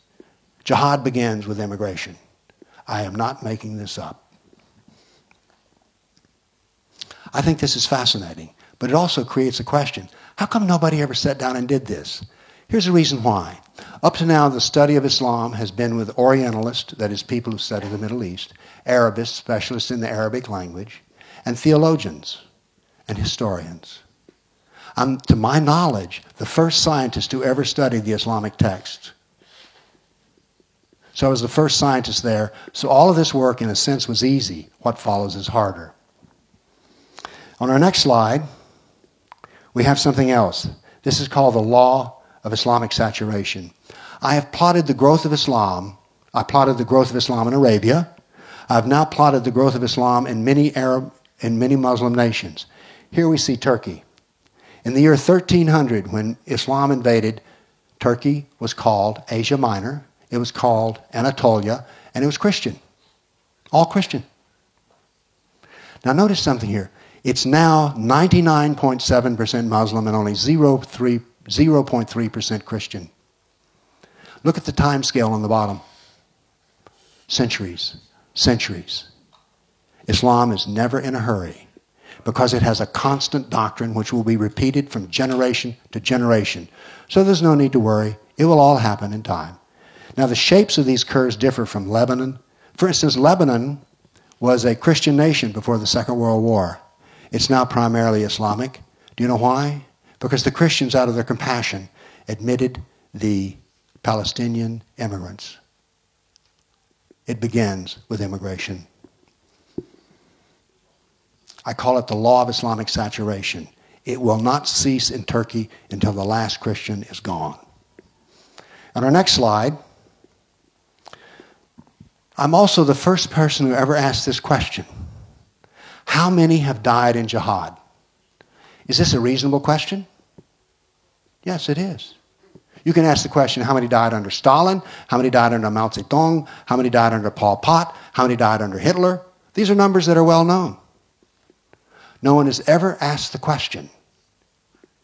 Jihad begins with immigration. I am not making this up. I think this is fascinating, but it also creates a question. How come nobody ever sat down and did this? Here's the reason why. Up to now, the study of Islam has been with Orientalists, that is, people who study the Middle East, Arabists, specialists in the Arabic language, and theologians and historians. I'm, to my knowledge, the first scientist who ever studied the Islamic text. So I was the first scientist there. So all of this work, in a sense, was easy. What follows is harder. On our next slide, we have something else. This is called the law of Islamic saturation. I have plotted the growth of Islam. I plotted the growth of Islam in Arabia. I've now plotted the growth of Islam in many Muslim nations. Here we see Turkey. In the year 1300, when Islam invaded, Turkey was called Asia Minor. It was called Anatolia, and it was Christian. All Christian. Now notice something here. It's now 99.7% Muslim and only 0.3% Christian. Look at the time scale on the bottom. Centuries. Centuries. Islam is never in a hurry because it has a constant doctrine which will be repeated from generation to generation. So there's no need to worry. It will all happen in time. Now the shapes of these curves differ from Lebanon. For instance, Lebanon was a Christian nation before the Second World War. It's now primarily Islamic. Do you know why? Because the Christians, out of their compassion, admitted the Palestinian immigrants. It begins with immigration. I call it the law of Islamic saturation. It will not cease in Turkey until the last Christian is gone. On our next slide, I'm also the first person who ever asked this question. How many have died in jihad? Is this a reasonable question? Yes, it is. You can ask the question, how many died under Stalin? How many died under Mao Zedong? How many died under Pol Pot? How many died under Hitler? These are numbers that are well known. No one has ever asked the question,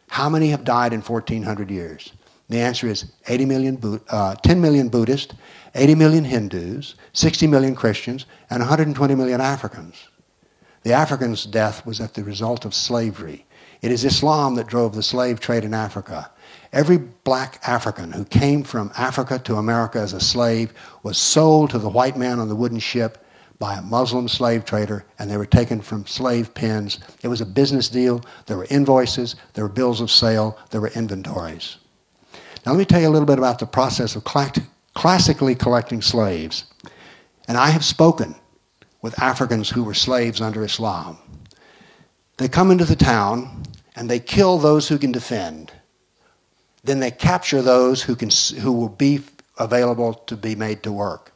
how many have died in 1400 years? The answer is 10 million Buddhists, 80 million Hindus, 60 million Christians, and 120 million Africans. The Africans' death was at the result of slavery. It is Islam that drove the slave trade in Africa. Every black African who came from Africa to America as a slave was sold to the white man on the wooden ship by a Muslim slave trader, and they were taken from slave pens. It was a business deal. There were invoices, there were bills of sale, there were inventories. Now let me tell you a little bit about the process of classically collecting slaves. And I have spoken with Africans who were slaves under Islam. They come into the town and they kill those who can defend. Then they capture those who will be available to be made to work.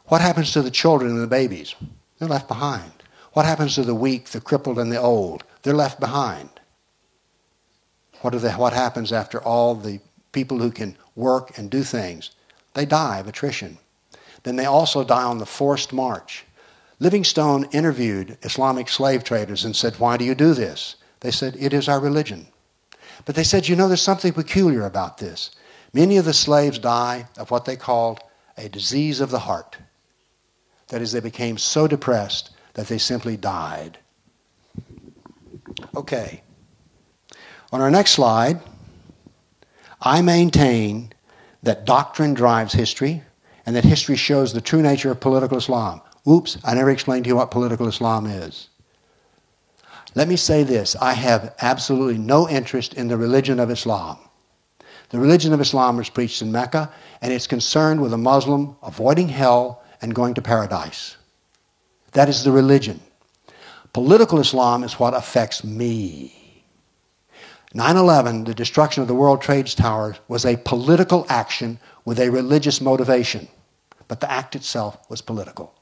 What happens to the children and the babies? They're left behind. What happens to the weak, the crippled, and the old? They're left behind. What happens after all the people who can work and do things? They die of attrition. Then they also die on the forced march. Livingstone interviewed Islamic slave traders and said, "Why do you do this?" They said, "It is our religion." But they said, "You know, there's something peculiar about this." Many of the slaves die of what they called a disease of the heart. That is, they became so depressed that they simply died. Okay. On our next slide, I maintain that doctrine drives history and that history shows the true nature of political Islam. Oops, I never explained to you what political Islam is. Let me say this. I have absolutely no interest in the religion of Islam. The religion of Islam was preached in Mecca, and it's concerned with a Muslim avoiding hell and going to paradise. That is the religion. Political Islam is what affects me. 9/11, the destruction of the World Trade Towers, was a political action with a religious motivation, but the act itself was political.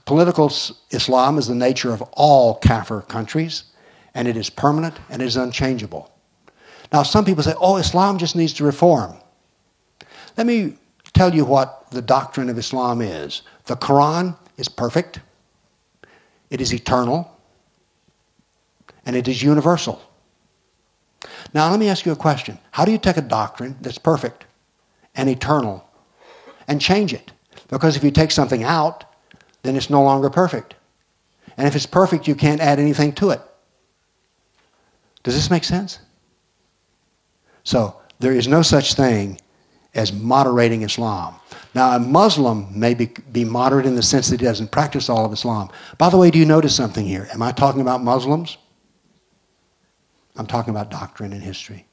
Political Islam is the nature of all Kafir countries, and it is permanent and it is unchangeable. Now, some people say, "Oh, Islam just needs to reform." Let me tell you what the doctrine of Islam is. The Quran is perfect, it is eternal, and it is universal. Now, let me ask you a question. How do you take a doctrine that's perfect and eternal and change it? Because if you take something out, then it's no longer perfect. And if it's perfect, you can't add anything to it. Does this make sense? So, there is no such thing as moderating Islam. Now, a Muslim may be moderate in the sense that he doesn't practice all of Islam. By the way, do you notice something here? Am I talking about Muslims? I'm talking about doctrine and history.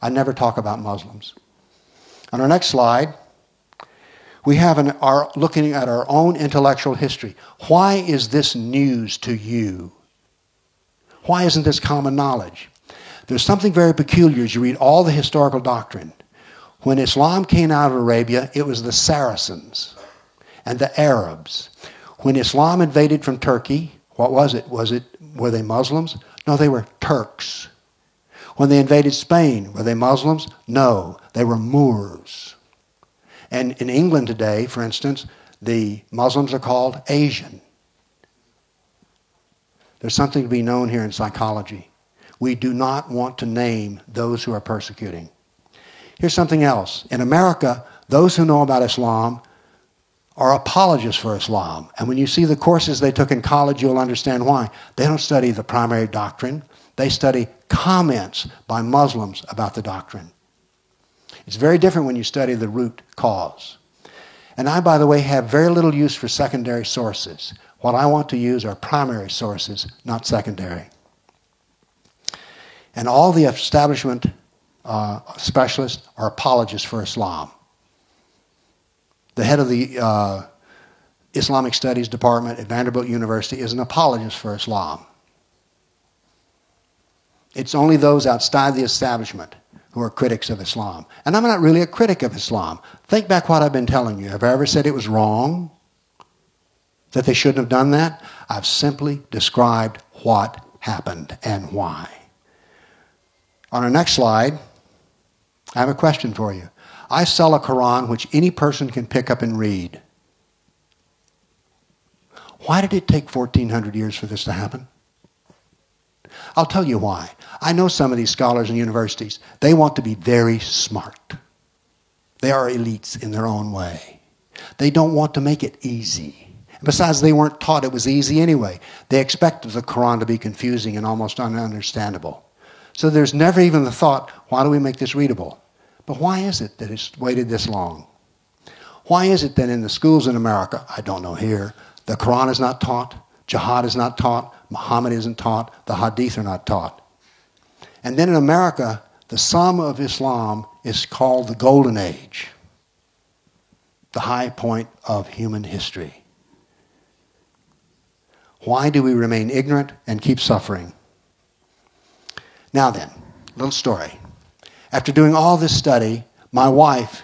I never talk about Muslims. On our next slide, we have looking at our own intellectual history. Why is this news to you? Why isn't this common knowledge? There's something very peculiar as you read all the historical doctrine. When Islam came out of Arabia, it was the Saracens and the Arabs. When Islam invaded from Turkey, what was it? Were they Muslims? No, they were Turks. When they invaded Spain, were they Muslims? No, they were Moors. And in England today, for instance, the Muslims are called Asian. There's something to be known here in psychology. We do not want to name those who are persecuting. Here's something else. In America, those who know about Islam are apologists for Islam. And when you see the courses they took in college, you'll understand why. They don't study the primary doctrine. They study comments by Muslims about the doctrine. It's very different when you study the root cause. And I, by the way, have very little use for secondary sources. What I want to use are primary sources, not secondary. And all the establishment specialists are apologists for Islam. The head of the Islamic Studies Department at Vanderbilt University is an apologist for Islam. It's only those outside the establishment who are critics of Islam. And I'm not really a critic of Islam. Think back what I've been telling you. Have I ever said it was wrong? That they shouldn't have done that? I've simply described what happened and why. On our next slide, I have a question for you. I sell a Quran which any person can pick up and read. Why did it take 1,400 years for this to happen? I'll tell you why. I know some of these scholars in universities. They want to be very smart. They are elites in their own way. They don't want to make it easy. Besides, they weren't taught it was easy anyway. They expected the Quran to be confusing and almost ununderstandable. So there's never even the thought, why do we make this readable? But why is it that it's waited this long? Why is it that in the schools in America, I don't know here, the Quran is not taught, Jihad is not taught, Muhammad isn't taught, the Hadith are not taught? And then in America, the sum of Islam is called the Golden Age, the high point of human history. Why do we remain ignorant and keep suffering? Now then, little story. After doing all this study, my wife,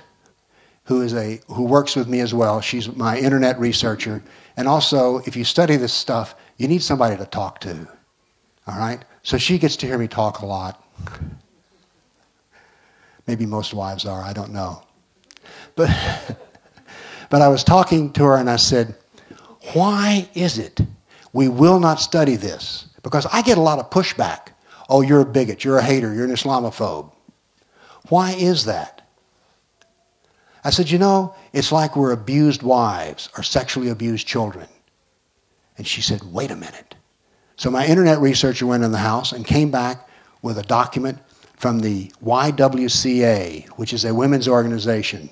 who works with me as well, she's my internet researcher, and also if you study this stuff, you need somebody to talk to, all right? So she gets to hear me talk a lot. Maybe most wives are, I don't know. But I was talking to her and I said, why is it we will not study this? Because I get a lot of pushback. Oh, you're a bigot, you're a hater, you're an Islamophobe. Why is that? I said, you know, it's like we're abused wives or sexually abused children. And she said, wait a minute. So my internet researcher went in the house and came back with a document from the YWCA, which is a women's organization.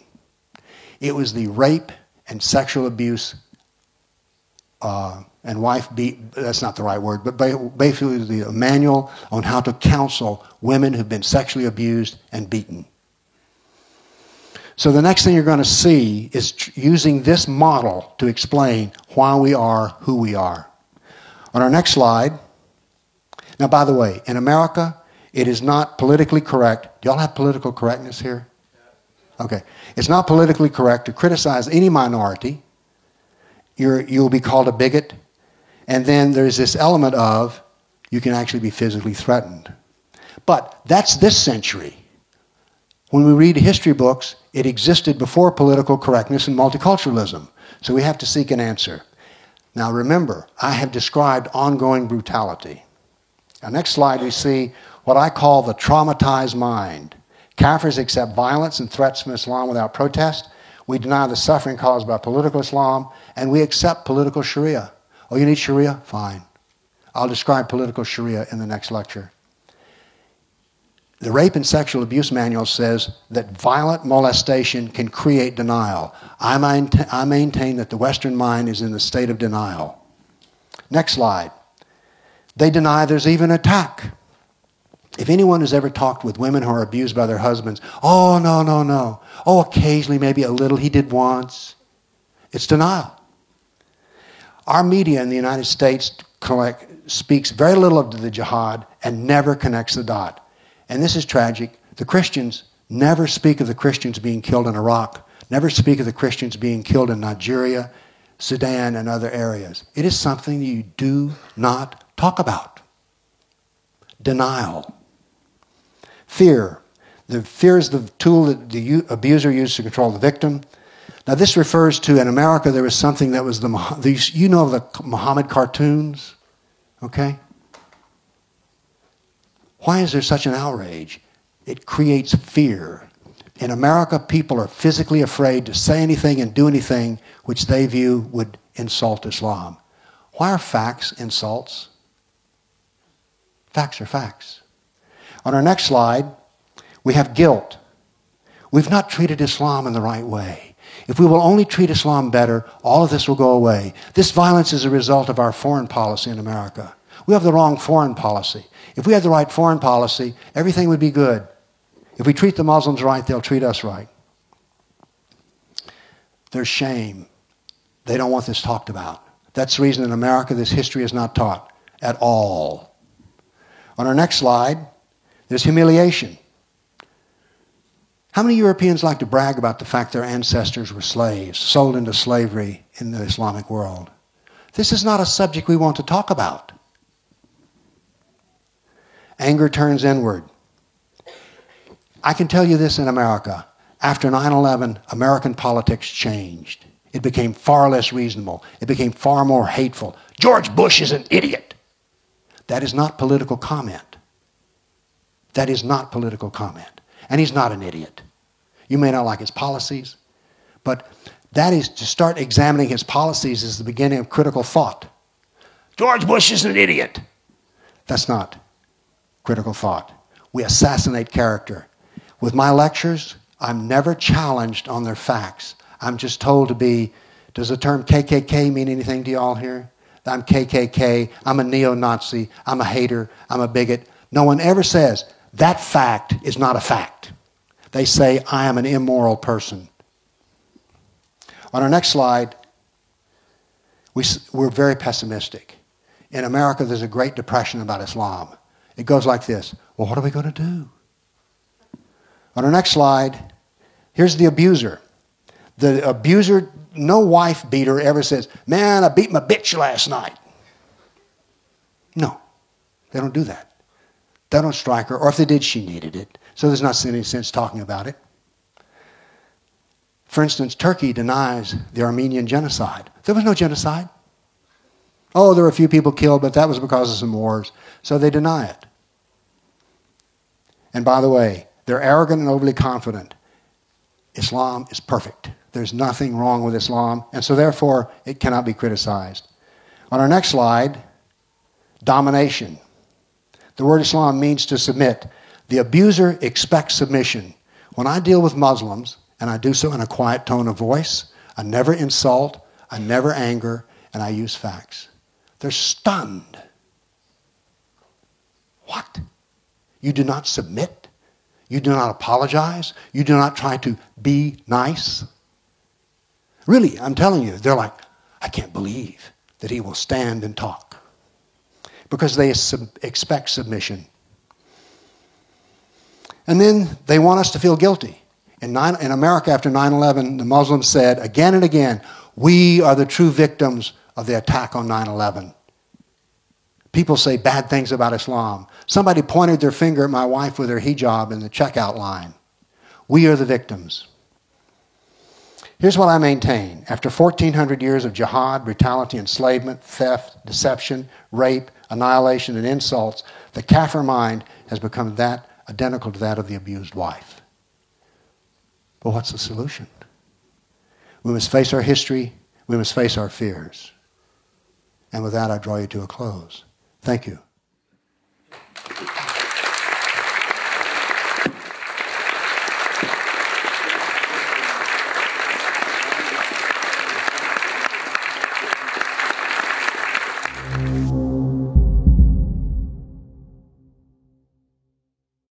It was the rape and sexual abuse and wife beat, that's not the right word, but basically the manual on how to counsel women who've been sexually abused and beaten. So the next thing you're going to see is using this model to explain why we are who we are. On our next slide, now by the way, in America, it is not politically correct. Do y'all have political correctness here? Okay. It's not politically correct to criticize any minority. You'll be called a bigot. And then there's this element of you can actually be physically threatened. But that's this century. When we read history books, it existed before political correctness and multiculturalism. So we have to seek an answer. Now remember, I have described ongoing brutality. Now next slide we see what I call the traumatized mind. Kafirs accept violence and threats from Islam without protest. We deny the suffering caused by political Islam, and we accept political Sharia. Oh, you need Sharia? Fine. I'll describe political Sharia in the next lecture. The Rape and Sexual Abuse Manual says that violent molestation can create denial. I maintain that the Western mind is in the state of denial. Next slide. They deny there's even attack. If anyone has ever talked with women who are abused by their husbands, oh, no, no, no. Oh, occasionally, maybe a little, he did once. It's denial. Our media in the United States speaks very little of the jihad and never connects the dot. And this is tragic. The Christians never speak of the Christians being killed in Iraq, never speak of the Christians being killed in Nigeria, Sudan, and other areas. It is something you do not talk about. Denial. Fear. The fear is the tool that the abuser used to control the victim. Now this refers to, in America, there was something that was you know the Muhammad cartoons, okay? Why is there such an outrage? It creates fear. In America, people are physically afraid to say anything and do anything which they view would insult Islam. Why are facts insults? Facts are facts. On our next slide, we have guilt. We've not treated Islam in the right way. If we will only treat Islam better, all of this will go away. This violence is a result of our foreign policy in America. We have the wrong foreign policy. If we had the right foreign policy, everything would be good. If we treat the Muslims right, they'll treat us right. There's shame. They don't want this talked about. That's the reason in America this history is not taught at all. On our next slide, there's humiliation. How many Europeans like to brag about the fact their ancestors were slaves, sold into slavery in the Islamic world? This is not a subject we want to talk about. Anger turns inward. I can tell you this in America. After 9/11, American politics changed. It became far less reasonable. It became far more hateful. George Bush is an idiot. That is not political comment. That is not political comment. And he's not an idiot. You may not like his policies, but that is to start examining his policies is the beginning of critical thought. George Bush is an idiot. That's not critical thought. we assassinate character. With my lectures, I'm never challenged on their facts. I'm just told to be, does the term KKK mean anything to you all here? I'm KKK, I'm a neo-Nazi, I'm a hater, I'm a bigot. No one ever says, that fact is not a fact. They say, I am an immoral person. On our next slide, we're very pessimistic. In America, there's a great depression about Islam. It goes like this. Well, what are we going to do? On our next slide, here's the abuser. The abuser, no wife beater ever says, man, I beat my bitch last night. No, they don't do that. They don't strike her, or if they did, she needed it. So there's not any sense talking about it. For instance, Turkey denies the Armenian genocide. There was no genocide. Oh, there were a few people killed, but that was because of some wars. So they deny it. And by the way, they're arrogant and overly confident. Islam is perfect. There's nothing wrong with Islam, and so therefore it cannot be criticized. On our next slide, domination. The word Islam means to submit. The abuser expects submission. When I deal with Muslims, and I do so in a quiet tone of voice, I never insult, I never anger, and I use facts. They're stunned. What? You do not submit? You do not apologize? You do not try to be nice? Really, I'm telling you, they're like, I can't believe that he will stand and talk. Because they expect submission. And then they want us to feel guilty. In America after 9/11, the Muslims said again and again, we are the true victims of the attack on 9/11. People say bad things about Islam. Somebody pointed their finger at my wife with her hijab in the checkout line. We are the victims. Here's what I maintain. After 1,400 years of jihad, brutality, enslavement, theft, deception, rape, annihilation, and insults, the kafir mind has become that identical to that of the abused wife. But what's the solution? We must face our history. We must face our fears. And with that, I draw you to a close. Thank you.